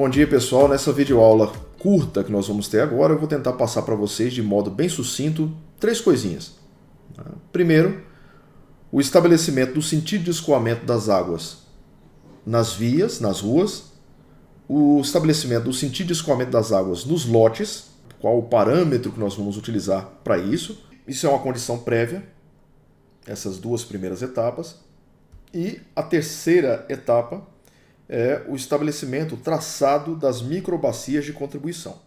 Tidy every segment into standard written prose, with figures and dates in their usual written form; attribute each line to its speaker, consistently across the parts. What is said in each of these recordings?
Speaker 1: Bom dia, pessoal. Nessa videoaula curta que nós vamos ter agora, eu vou tentar passar para vocês de modo bem sucinto 3 coisinhas. Primeiro, o estabelecimento do sentido de escoamento das águas nas vias, nas ruas, o estabelecimento do sentido de escoamento das águas nos lotes, qual o parâmetro que nós vamos utilizar para isso. Isso é uma condição prévia, essas 2 primeiras etapas. E a terceira etapa é o estabelecimento, o traçado das microbacias de contribuição.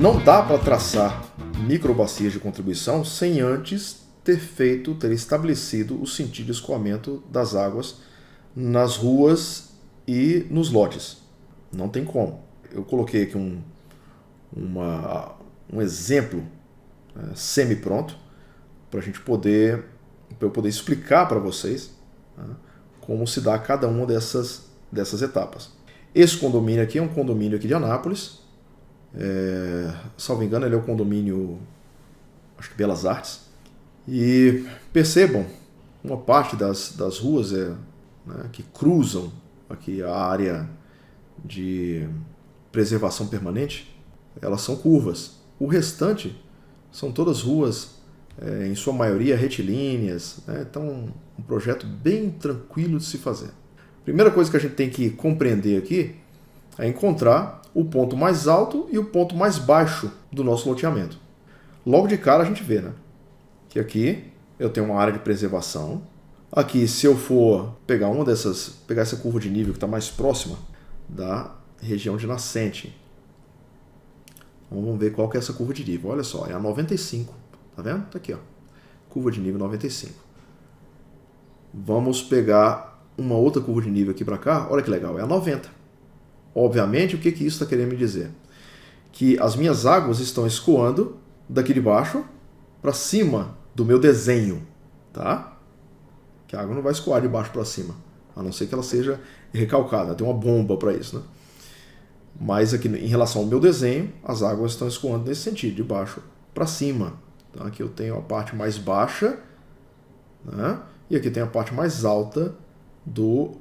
Speaker 1: Não dá para traçar microbacias de contribuição sem antes ter estabelecido o sentido de escoamento das águas nas ruas e nos lotes. Não tem como. Eu coloquei aqui um exemplo semi-pronto para eu poder explicar para vocês como se dá cada uma dessas etapas. Esse condomínio aqui é um condomínio aqui de Anápolis. Salvo engano, ele é o condomínio, acho que Belas Artes. E percebam, uma parte das ruas que cruzam aqui a área de preservação permanente, elas são curvas. O restante são todas ruas, em sua maioria retilíneas, Então, um projeto bem tranquilo de se fazer. Primeira coisa que a gente tem que compreender aqui é encontrar o ponto mais alto e o ponto mais baixo do nosso loteamento. Logo de cara a gente vê, que aqui eu tenho uma área de preservação. Aqui, se eu for pegar essa curva de nível que está mais próxima da região de nascente, vamos ver qual que é essa curva de nível. Olha só, é a 95, tá vendo? Tá aqui, ó, curva de nível 95. Vamos pegar uma outra curva de nível aqui para cá, olha que legal, é a 90. Obviamente, o que isso está querendo me dizer? Que as minhas águas estão escoando daqui de baixo para cima do meu desenho, tá? Que a água não vai escoar de baixo para cima, a não ser que ela seja recalcada, tem uma bomba para isso, Mas aqui, em relação ao meu desenho, as águas estão escoando nesse sentido, de baixo para cima. Então, aqui eu tenho a parte mais baixa, e aqui tem a parte mais alta do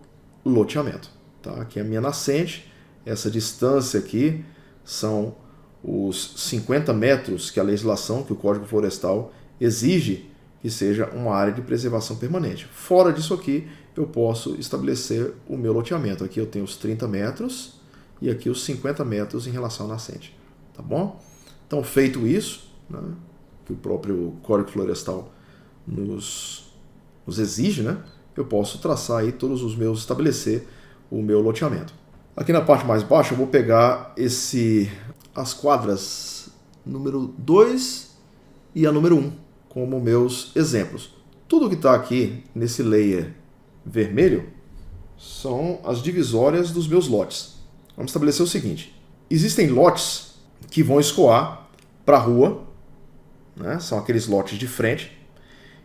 Speaker 1: loteamento. Tá? Aqui é a minha nascente. Essa distância aqui são os 50 metros que a legislação, que o Código Florestal exige que seja uma área de preservação permanente. Fora disso aqui, eu posso estabelecer o meu loteamento. Aqui eu tenho os 30 metros e aqui os 50 metros em relação à nascente. Tá bom? Então, feito isso, que o próprio Código Florestal nos exige, eu posso traçar aí estabelecer o meu loteamento. Aqui na parte mais baixa eu vou pegar as quadras número 2 e a número 1 como meus exemplos. Tudo que está aqui nesse layer vermelho são as divisórias dos meus lotes. Vamos estabelecer o seguinte: existem lotes que vão escoar para a rua, são aqueles lotes de frente,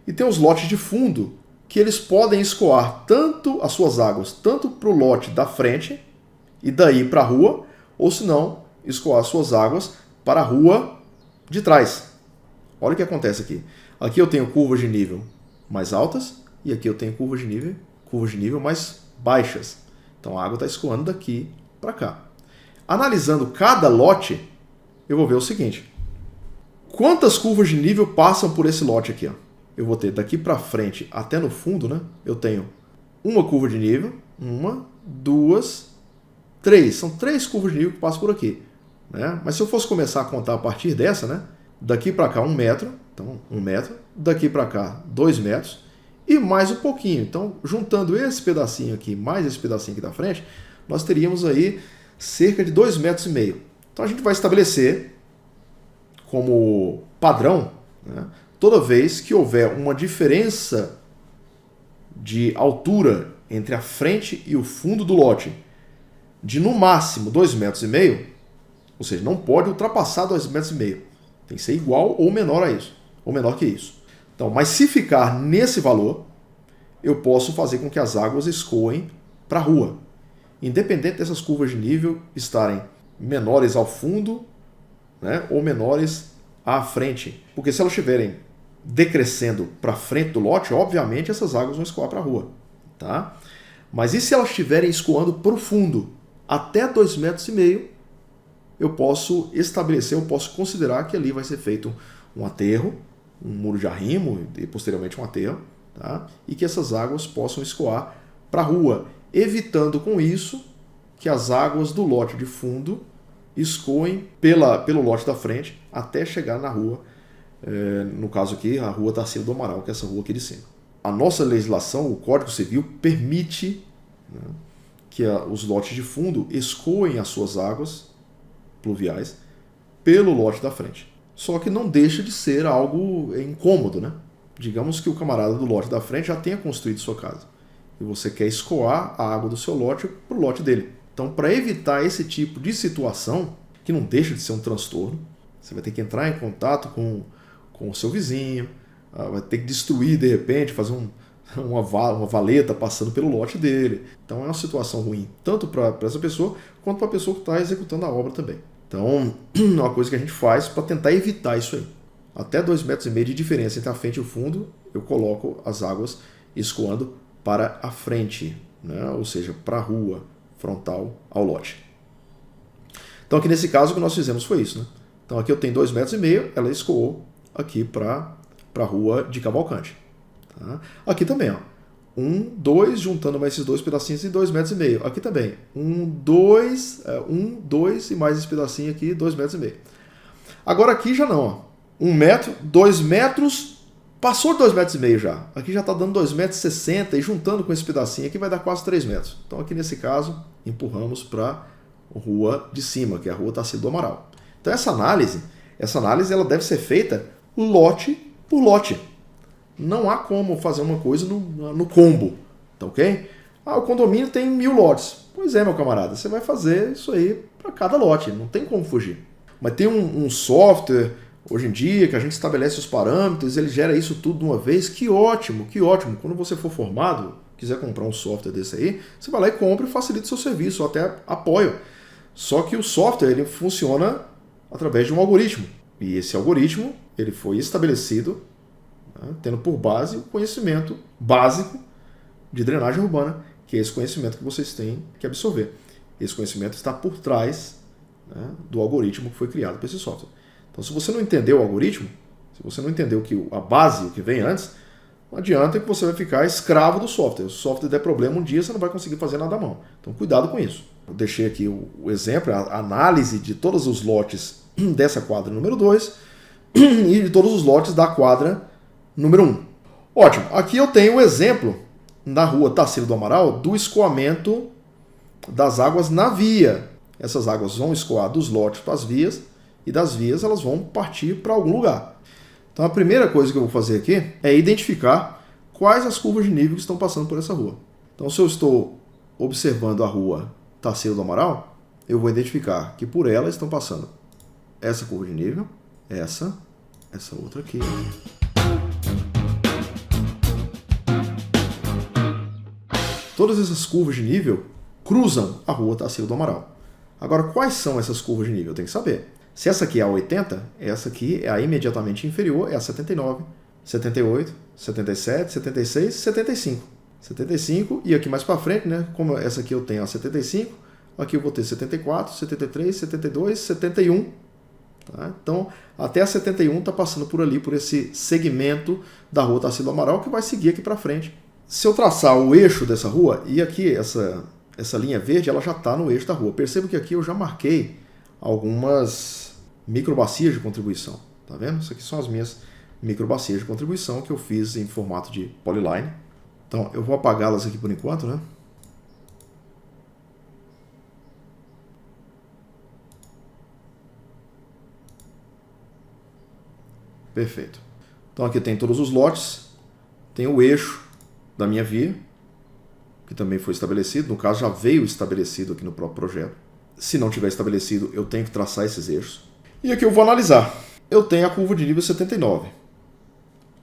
Speaker 1: e tem os lotes de fundo que eles podem escoar tanto as suas águas, tanto para o lote da frente e daí para a rua, ou se não, escoar suas águas para a rua de trás. Olha o que acontece aqui. Aqui eu tenho curvas de nível mais altas e aqui eu tenho curvas de nível mais baixas. Então a água está escoando daqui para cá. Analisando cada lote, eu vou ver o seguinte: quantas curvas de nível passam por esse lote aqui? Eu vou ter daqui para frente até no fundo, eu tenho uma curva de nível, 1, 2, 3. São 3 curvas de nível que passam por aqui. Mas se eu fosse começar a contar a partir dessa, daqui para cá 1 metro, então 1 metro, daqui para cá 2 metros e mais um pouquinho. Então, juntando esse pedacinho aqui mais esse pedacinho aqui da frente, nós teríamos aí cerca de 2,5 metros. Então a gente vai estabelecer como padrão, toda vez que houver uma diferença de altura entre a frente e o fundo do lote de no máximo 2,5 metros, ou seja, não pode ultrapassar 2,5 metros, tem que ser igual ou menor a isso, ou menor que isso. Então, mas se ficar nesse valor, eu posso fazer com que as águas escoem para a rua, independente dessas curvas de nível estarem menores ao fundo, ou menores à frente. Porque se elas estiverem decrescendo para frente do lote, obviamente essas águas vão escoar para a rua. Tá? Mas e se elas estiverem escoando profundo, até 2,5 metros, eu posso estabelecer, eu posso considerar que ali vai ser feito um aterro, um muro de arrimo e posteriormente um aterro, tá? E que essas águas possam escoar para a rua, evitando com isso que as águas do lote de fundo escoem pelo lote da frente até chegar na rua, no caso aqui, a rua Tarsila do Amaral, que é essa rua aqui de cima. A nossa legislação, o Código Civil, permite, né, que os lotes de fundo escoem as suas águas pluviais pelo lote da frente. Só que não deixa de ser algo incômodo, né? Digamos que o camarada do lote da frente já tenha construído sua casa e você quer escoar a água do seu lote para o lote dele. Então, para evitar esse tipo de situação, que não deixa de ser um transtorno, você vai ter que entrar em contato com o seu vizinho, vai ter que destruir de repente, fazer uma valeta passando pelo lote dele. Então é uma situação ruim, tanto para essa pessoa, quanto para a pessoa que está executando a obra também. Então é uma coisa que a gente faz para tentar evitar isso aí. Até 2,5 metros de diferença entre a frente e o fundo, eu coloco as águas escoando para a frente, né? Ou seja, para a rua frontal ao lote. Então aqui nesse caso o que nós fizemos foi isso, né? Então aqui eu tenho 2,5 metros, ela escoou aqui para a rua de Cavalcante. Tá? Aqui também, ó. 1, 2, juntando mais esses dois pedacinhos em 2,5 metros. Aqui também. 1, 2 e mais esse pedacinho aqui, 2,5 metros. Agora aqui já não, ó. 1 metro, 2 metros, passou de 2,5 metros já. Aqui já está dando 2,60 metros e juntando com esse pedacinho aqui vai dar quase 3 metros. Então aqui nesse caso, empurramos para a rua de cima, que é a rua Tarsila do Amaral. Então essa análise ela deve ser feita lote por lote. Não há como fazer uma coisa no combo, tá ok? O condomínio tem 1.000 lotes. Pois é, meu camarada, você vai fazer isso aí para cada lote, não tem como fugir. Mas tem um software, hoje em dia, que a gente estabelece os parâmetros, ele gera isso tudo de uma vez. Que ótimo, que ótimo. Quando você for formado, quiser comprar um software desse aí, você vai lá e compra e facilita o seu serviço, eu até apoio. Só que o software ele funciona através de um algoritmo. E esse algoritmo ele foi estabelecido, né, tendo por base o conhecimento básico de drenagem urbana, que é esse conhecimento que vocês têm que absorver. Esse conhecimento está por trás, né, do algoritmo que foi criado por esse software. Então, se você não entendeu o algoritmo, se você não entendeu a base, o que vem antes, não adianta que você vai ficar escravo do software. Se o software der problema um dia, você não vai conseguir fazer nada à mão. Então, cuidado com isso. Eu deixei aqui o exemplo, a análise de todos os lotes dessa quadra número 2 e de todos os lotes da quadra número 1. Ótimo. Aqui eu tenho um exemplo na rua Tarsila do Amaral do escoamento das águas na via. Essas águas vão escoar dos lotes para as vias e das vias elas vão partir para algum lugar. Então a primeira coisa que eu vou fazer aqui é identificar quais as curvas de nível que estão passando por essa rua. Então se eu estou observando a rua Tarsila do Amaral, eu vou identificar que por ela estão passando essa curva de nível, essa outra aqui. Todas essas curvas de nível cruzam a rua Tarsila do Amaral. Agora, quais são essas curvas de nível? Eu tenho que saber. Se essa aqui é a 80, essa aqui é a imediatamente inferior, é a 79, 78, 77, 76, 75. 75, e aqui mais para frente, né? Como essa aqui eu tenho a 75, aqui eu vou ter 74, 73, 72, 71. Tá? Então, até a 71 está passando por ali, por esse segmento da rua Tarsila do Amaral, que vai seguir aqui para frente. Se eu traçar o eixo dessa rua, e aqui essa linha verde, ela já está no eixo da rua. Perceba que aqui eu já marquei algumas microbacias de contribuição. Tá vendo? Isso aqui são as minhas microbacias de contribuição que eu fiz em formato de polyline. Então, eu vou apagá-las aqui por enquanto, né? Perfeito. Então, aqui tem todos os lotes, tem o eixo da minha via, que também foi estabelecido. No caso, já veio estabelecido aqui no próprio projeto. Se não tiver estabelecido, eu tenho que traçar esses eixos. E aqui eu vou analisar. Eu tenho a curva de nível 79.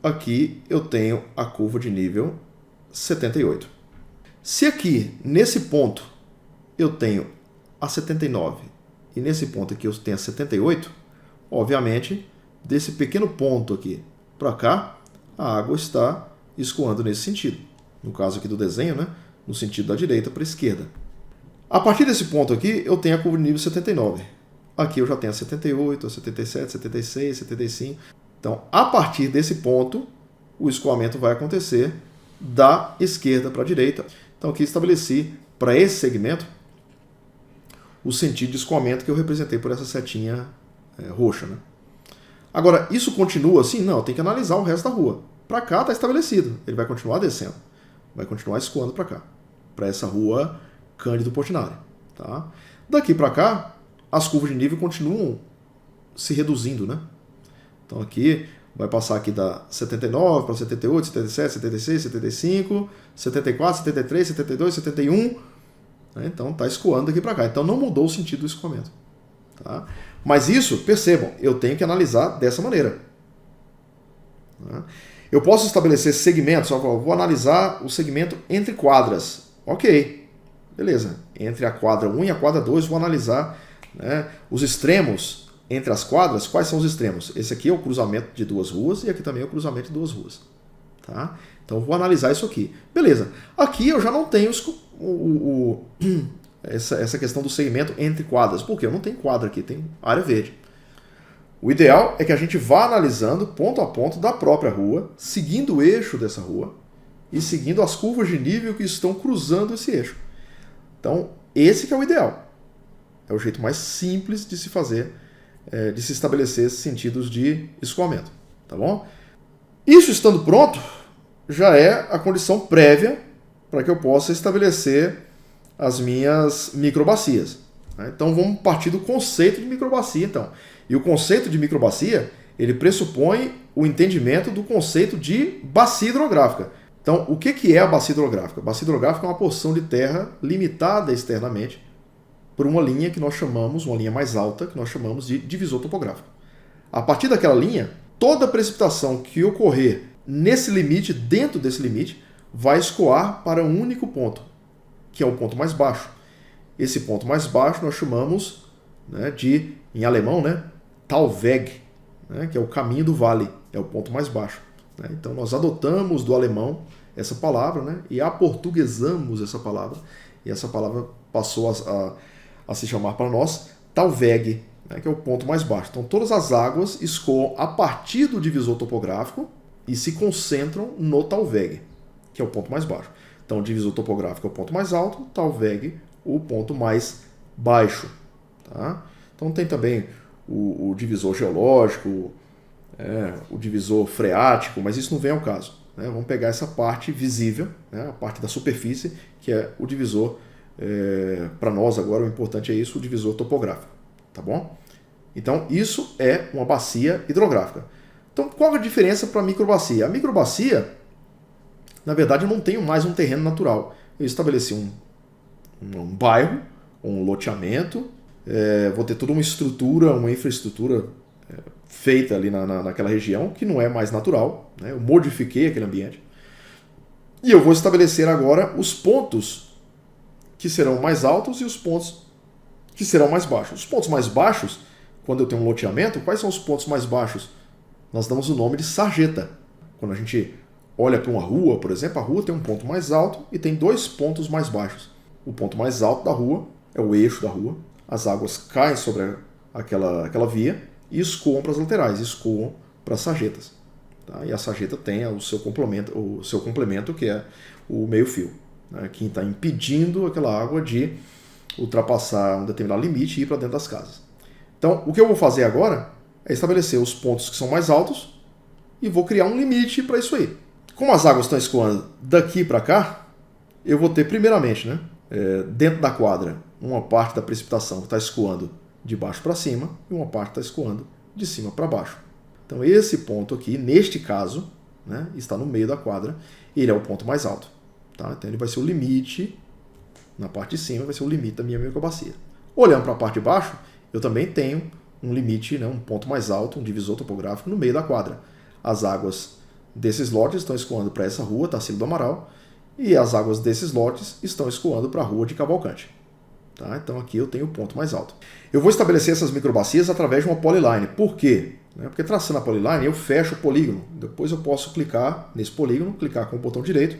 Speaker 1: Aqui eu tenho a curva de nível 78. Se aqui, nesse ponto, eu tenho a 79 e nesse ponto aqui eu tenho a 78, obviamente, desse pequeno ponto aqui para cá, a água está escoando nesse sentido. No caso aqui do desenho, né? No sentido da direita para a esquerda. A partir desse ponto aqui, eu tenho a curva de nível 79. Aqui eu já tenho a 78, a 77, 76, 75. Então, a partir desse ponto, o escoamento vai acontecer da esquerda para a direita. Então, aqui estabeleci para esse segmento o sentido de escoamento que eu representei por essa setinha roxa, né? Agora, isso continua assim? Não, tem que analisar o resto da rua. Para cá está estabelecido, ele vai continuar descendo, vai continuar escoando para cá, para essa rua Cândido Portinari. Tá? Daqui para cá, as curvas de nível continuam se reduzindo, né? Então aqui vai passar aqui da 79 para 78, 77, 76, 75, 74, 73, 72, 71. Né? Então está escoando daqui para cá. Então não mudou o sentido do escoamento. Tá? Mas isso, percebam, eu tenho que analisar dessa maneira. Tá? Eu posso estabelecer segmentos, vou analisar o segmento entre quadras. Ok, beleza. Entre a quadra 1 e a quadra 2, vou analisar, né, os extremos entre as quadras. Quais são os extremos? Esse aqui é o cruzamento de duas ruas e aqui também é o cruzamento de duas ruas. Tá? Então, vou analisar isso aqui. Beleza. Aqui eu já não tenho essa questão do segmento entre quadras. Por quê? Eu não tenho quadra aqui, tem área verde. O ideal é que a gente vá analisando ponto a ponto da própria rua, seguindo o eixo dessa rua e seguindo as curvas de nível que estão cruzando esse eixo. Então, esse que é o ideal. É o jeito mais simples de se fazer, de se estabelecer sentidos de escoamento. Tá bom? Isso estando pronto, já é a condição prévia para que eu possa estabelecer as minhas microbacias. Então, vamos partir do conceito de microbacia, então. E o conceito de microbacia, ele pressupõe o entendimento do conceito de bacia hidrográfica. Então, o que é a bacia hidrográfica? A bacia hidrográfica é uma porção de terra limitada externamente por uma linha que nós chamamos, uma linha mais alta, que nós chamamos de divisor topográfico. A partir daquela linha, toda precipitação que ocorrer nesse limite, dentro desse limite, vai escoar para um único ponto, que é o ponto mais baixo. Esse ponto mais baixo nós chamamos, né, de, em alemão, né, Talweg, né, que é o caminho do vale, é o ponto mais baixo. Né? Então nós adotamos do alemão essa palavra, né, e aportuguesamos essa palavra, e essa palavra passou a se chamar para nós Talweg, né, que é o ponto mais baixo. Então todas as águas escoam a partir do divisor topográfico e se concentram no Talweg, que é o ponto mais baixo. Então o divisor topográfico é o ponto mais alto, Talweg o ponto mais baixo. Tá? Então tem também o divisor geológico, o divisor freático, mas isso não vem ao caso. Né? Vamos pegar essa parte visível, né? A parte da superfície, que é o divisor, para nós agora o importante é isso, o divisor topográfico. Tá bom? Então isso é uma bacia hidrográfica. Então qual é a diferença para a microbacia? A microbacia, na verdade, eu não tenho mais um terreno natural. Eu estabeleci um bairro, um loteamento, vou ter toda uma estrutura, uma infraestrutura feita ali naquela região, que não é mais natural, né? Eu modifiquei aquele ambiente. E eu vou estabelecer agora os pontos que serão mais altos e os pontos que serão mais baixos. Os pontos mais baixos, quando eu tenho um loteamento, quais são os pontos mais baixos? Nós damos o nome de sarjeta. Quando a gente olha para uma rua, por exemplo, a rua tem um ponto mais alto e tem dois pontos mais baixos. O ponto mais alto da rua é o eixo da rua. As águas caem sobre aquela via e escoam para as laterais, escoam para as sarjetas. Tá? E a sarjeta tem o seu complemento, que é o meio-fio, né? Que está impedindo aquela água de ultrapassar um determinado limite e ir para dentro das casas. Então, o que eu vou fazer agora é estabelecer os pontos que são mais altos e vou criar um limite para isso aí. Como as águas estão escoando daqui para cá, eu vou ter primeiramente, né, dentro da quadra, uma parte da precipitação que está escoando de baixo para cima e uma parte está escoando de cima para baixo. Então esse ponto aqui, neste caso, né, está no meio da quadra, ele é o ponto mais alto. Tá? Então ele vai ser o limite, na parte de cima vai ser o limite da minha microbacia. Olhando para a parte de baixo, eu também tenho um limite, né, um ponto mais alto, um divisor topográfico no meio da quadra. As águas desses lotes estão escoando para essa rua, Tarsílio do Amaral, e as águas desses lotes estão escoando para a rua de Cavalcante. Tá? Então aqui eu tenho o ponto mais alto. Eu vou estabelecer essas microbacias através de uma polyline. Por quê? né? Porque traçando a polyline eu fecho o polígono. Depois eu posso clicar nesse polígono, clicar com o botão direito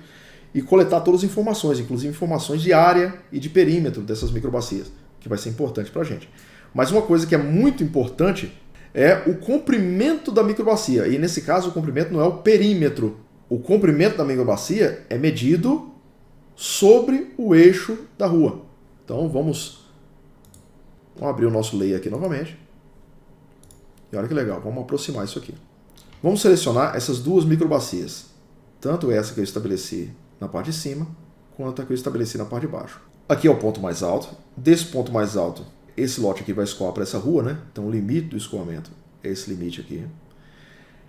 Speaker 1: e coletar todas as informações, inclusive informações de área e de perímetro dessas microbacias, que vai ser importante para a gente. Mas uma coisa que é muito importante é o comprimento da microbacia. E nesse caso o comprimento não é o perímetro. O comprimento da microbacia é medido sobre o eixo da rua. Então vamos abrir o nosso layer aqui novamente. E olha que legal, vamos aproximar isso aqui. Vamos selecionar essas duas microbacias. Tanto essa que eu estabeleci na parte de cima, quanto a que eu estabeleci na parte de baixo. Aqui é o ponto mais alto. Desse ponto mais alto, esse lote aqui vai escoar para essa rua, né? Então o limite do escoamento é esse limite aqui.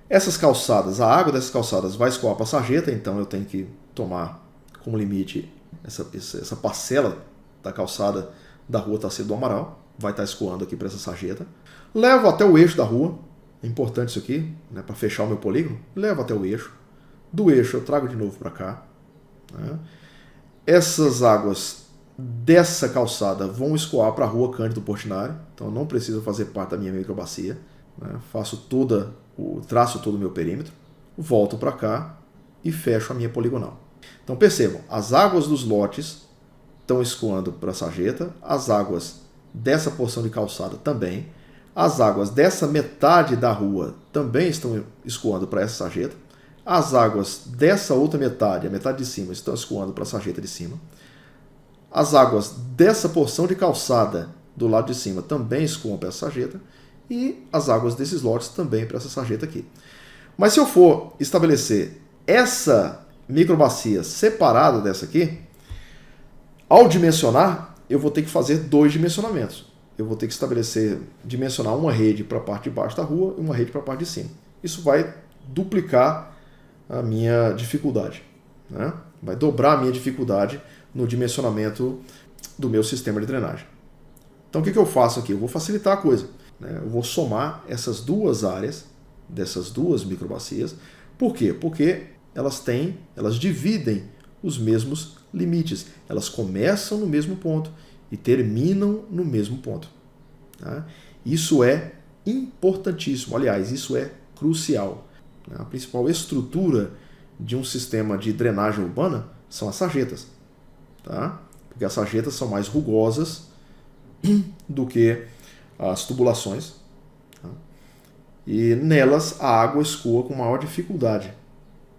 Speaker 1: Essas calçadas, a água dessas calçadas vai escoar para a sarjeta, então eu tenho que tomar como limite essa parcela da calçada da rua Tarsila do Amaral. Vai estar escoando aqui para essa sarjeta. Levo até o eixo da rua. É importante isso aqui, né, para fechar o meu polígono. Levo até o eixo. Do eixo eu trago de novo para cá. Né? Essas águas dessa calçada vão escoar para a rua Cândido Portinari. Então não precisa fazer parte da minha microbacia. Né? Traço todo o meu perímetro. Volto para cá e fecho a minha poligonal. Então percebam, as águas dos lotes estão escoando para a sarjeta. As águas dessa porção de calçada também. As águas dessa metade da rua também estão escoando para essa sarjeta. As águas dessa outra metade, a metade de cima, estão escoando para a sarjeta de cima. As águas dessa porção de calçada do lado de cima também escoam para essa sarjeta. E as águas desses lotes também para essa sarjeta aqui. Mas se eu for estabelecer essa microbacia separada dessa aqui, ao dimensionar, eu vou ter que fazer dois dimensionamentos. Eu vou ter que dimensionar uma rede para a parte de baixo da rua e uma rede para a parte de cima. Isso vai duplicar a minha dificuldade, né? Vai dobrar a minha dificuldade no dimensionamento do meu sistema de drenagem. Então o que eu faço aqui? Eu vou facilitar a coisa, né? Eu vou somar essas duas áreas, dessas duas microbacias. Por quê? Porque elas dividem os mesmos limites. Elas começam no mesmo ponto e terminam no mesmo ponto. Tá? Isso é importantíssimo. Aliás, isso é crucial. A principal estrutura de um sistema de drenagem urbana são as sarjetas. Tá? Porque as sarjetas são mais rugosas do que as tubulações. Tá? E nelas a água escoa com maior dificuldade.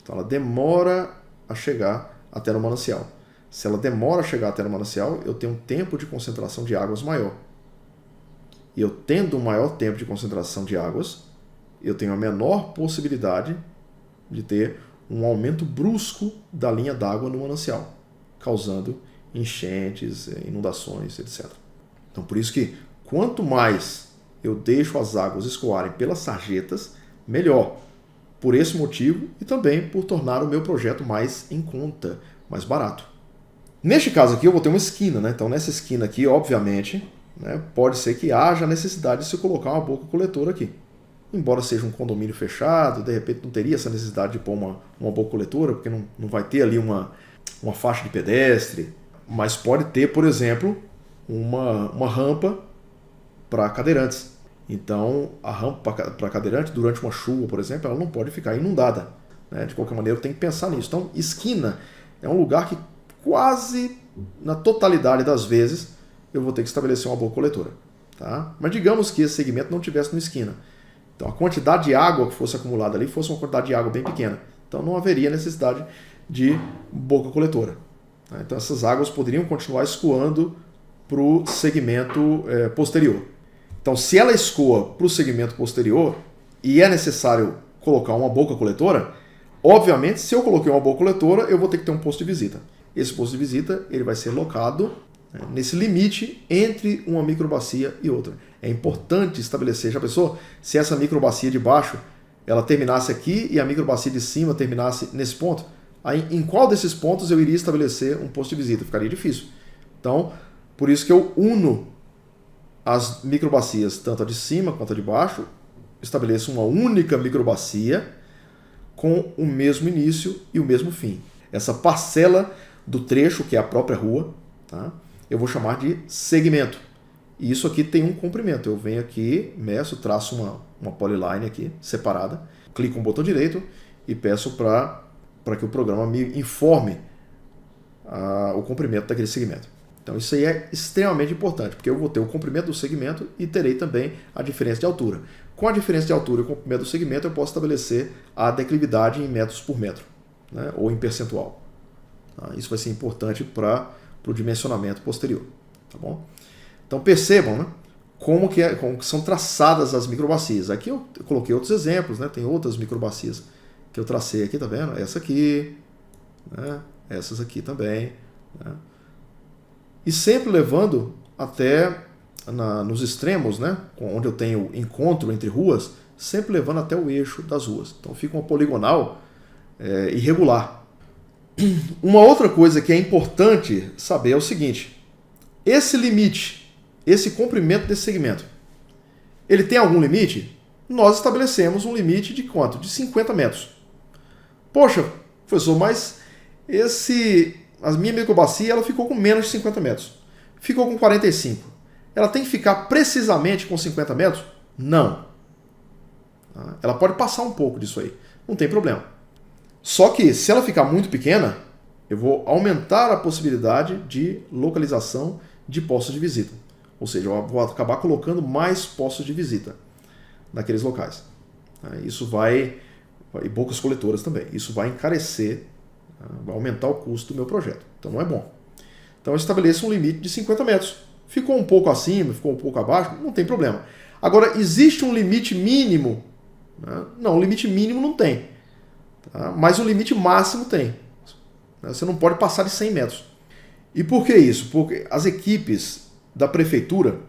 Speaker 1: Então ela demora a chegar até no manancial. Se ela demora a chegar até no manancial, eu tenho um tempo de concentração de águas maior. E eu tendo um maior tempo de concentração de águas, eu tenho a menor possibilidade de ter um aumento brusco da linha d'água no manancial, causando enchentes, inundações, etc. Então, por isso que quanto mais eu deixo as águas escoarem pelas sarjetas, melhor. Por esse motivo e também por tornar o meu projeto mais em conta, mais barato. Neste caso aqui eu vou ter uma esquina, né? Então nessa esquina aqui, obviamente, né, pode ser que haja necessidade de se colocar uma boca coletora aqui. Embora seja um condomínio fechado, de repente não teria essa necessidade de pôr uma boca coletora, porque não vai ter ali uma faixa de pedestre, mas pode ter, por exemplo, uma rampa para cadeirantes. Então, a rampa para cadeirante, durante uma chuva, por exemplo, ela não pode ficar inundada. Né? De qualquer maneira, eu tenho que pensar nisso. Então, esquina é um lugar que quase na totalidade das vezes eu vou ter que estabelecer uma boca coletora. Tá? Mas digamos que esse segmento não tivesse uma esquina. Então, a quantidade de água que fosse acumulada ali fosse uma quantidade de água bem pequena. Então, não haveria necessidade de boca coletora. Tá? Então, essas águas poderiam continuar escoando para o segmento posterior. Então, se ela escoa para o segmento posterior e é necessário colocar uma boca coletora, obviamente, se eu coloquei uma boca coletora, eu vou ter que ter um posto de visita. Esse posto de visita ele vai ser locado nesse limite entre uma microbacia e outra. É importante estabelecer, já pensou? Se essa microbacia de baixo ela terminasse aqui e a microbacia de cima terminasse nesse ponto, aí em qual desses pontos eu iria estabelecer um posto de visita? Ficaria difícil. Então, por isso que eu uno as microbacias, tanto a de cima quanto a de baixo, estabeleço uma única microbacia com o mesmo início e o mesmo fim. Essa parcela do trecho, que é a própria rua, tá? Eu vou chamar de segmento. E isso aqui tem um comprimento. Eu venho aqui, meço, traço uma polyline aqui, separada, clico com o botão direito e peço para que o programa me informe o comprimento daquele segmento. Então isso aí é extremamente importante, porque eu vou ter o comprimento do segmento e terei também a diferença de altura. Com a diferença de altura e o comprimento do segmento, eu posso estabelecer a declividade em metros por metro, né, ou em percentual. Isso vai ser importante para o dimensionamento posterior. Tá bom? Então percebam, né, como que são traçadas as microbacias. Aqui eu coloquei outros exemplos, né, tem outras microbacias que eu tracei aqui, tá vendo? Essa aqui, né, essas aqui também, né? E sempre levando até nos extremos, né, onde eu tenho encontro entre ruas, sempre levando até o eixo das ruas. Então fica uma poligonal irregular. Uma outra coisa que é importante saber é o seguinte: esse limite, esse comprimento desse segmento, ele tem algum limite? Nós estabelecemos um limite de quanto? De 50 metros. Poxa, professor, mas a minha microbacia ela ficou com menos de 50 metros. Ficou com 45. Ela tem que ficar precisamente com 50 metros? Não. Ela pode passar um pouco disso aí. Não tem problema. Só que, se ela ficar muito pequena, eu vou aumentar a possibilidade de localização de postos de visita. Ou seja, eu vou acabar colocando mais postos de visita naqueles locais. Isso e bocas coletoras também. Isso vai encarecer, vai aumentar o custo do meu projeto. Então não é bom. Então eu estabeleço um limite de 50 metros. Ficou um pouco acima, ficou um pouco abaixo, não tem problema. Agora, existe um limite mínimo? Não, o limite mínimo não tem. Tá? Mas o limite máximo tem. Você não pode passar de 100 metros. E por que isso? Porque as equipes da prefeitura,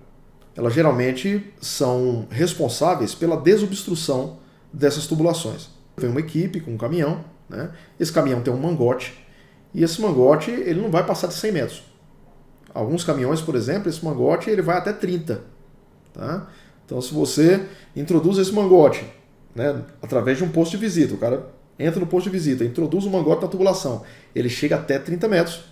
Speaker 1: elas geralmente são responsáveis pela desobstrução dessas tubulações. Vem uma equipe com um caminhão, né? Esse caminhão tem um mangote, e esse mangote ele não vai passar de 100 metros. Alguns caminhões, por exemplo, esse mangote ele vai até 30. Tá? Então, se você introduz esse mangote, né, através de um posto de visita, o cara entra no posto de visita, introduz o mangote na tubulação, ele chega até 30 metros.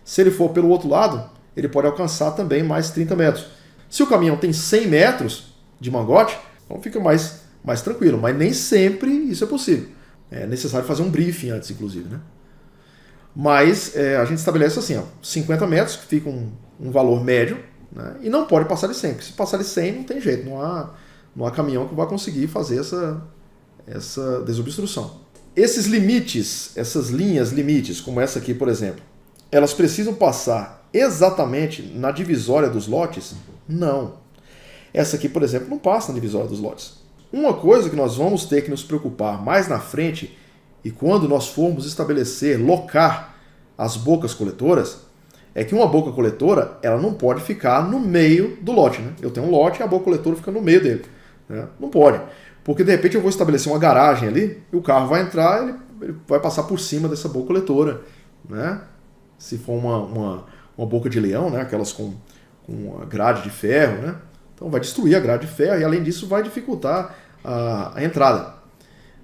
Speaker 1: Se ele for pelo outro lado, ele pode alcançar também mais 30 metros. Se o caminhão tem 100 metros de mangote, então fica mais tranquilo, mas nem sempre isso é possível. É necessário fazer um briefing antes, inclusive, né? Mas a gente estabelece assim, 50 metros, que fica um valor médio, né? E não pode passar de 100, porque se passar de 100 não tem jeito, não há caminhão que vai conseguir fazer essa desobstrução. Esses limites, essas linhas limites, como essa aqui, por exemplo, elas precisam passar exatamente na divisória dos lotes? Não. Essa aqui, por exemplo, não passa na divisória dos lotes. Uma coisa que nós vamos ter que nos preocupar mais na frente, e quando nós formos locar as bocas coletoras, é que uma boca coletora ela não pode ficar no meio do lote. Né? Eu tenho um lote e a boca coletora fica no meio dele. Né? Não pode. Porque de repente eu vou estabelecer uma garagem ali, e o carro vai entrar, ele vai passar por cima dessa boca coletora. Né? Se for uma boca de leão, né? Aquelas com a grade de ferro, né? Então vai destruir a grade de ferro e além disso vai dificultar a entrada.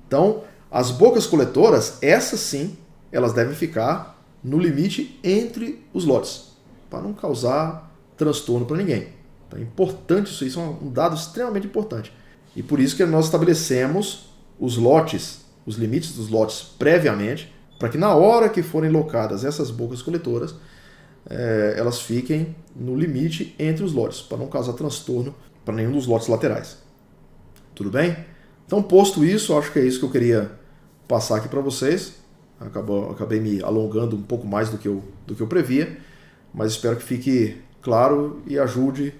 Speaker 1: Então as bocas coletoras, essas sim, elas devem ficar no limite entre os lotes, para não causar transtorno para ninguém. Então é importante isso é um dado extremamente importante. E por isso que nós estabelecemos os lotes, os limites dos lotes previamente, para que na hora que forem locadas essas bocas coletoras, elas fiquem no limite entre os lotes, para não causar transtorno para nenhum dos lotes laterais. Tudo bem? Então, posto isso, acho que é isso que eu queria passar aqui para vocês. Acabei me alongando um pouco mais do que eu previa, mas espero que fique claro e ajude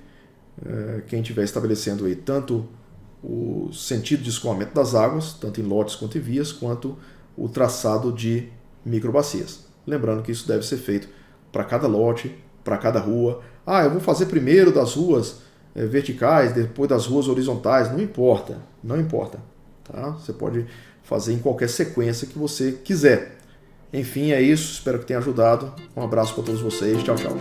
Speaker 1: quem estiver estabelecendo aí tanto o sentido de escoamento das águas, tanto em lotes quanto em vias, quanto o traçado de microbacias. Lembrando que isso deve ser feito para cada lote, para cada rua. Eu vou fazer primeiro das ruas verticais, depois das ruas horizontais. Não importa, não importa. Tá? Você pode fazer em qualquer sequência que você quiser. Enfim, é isso. Espero que tenha ajudado. Um abraço para todos vocês. Tchau, tchau.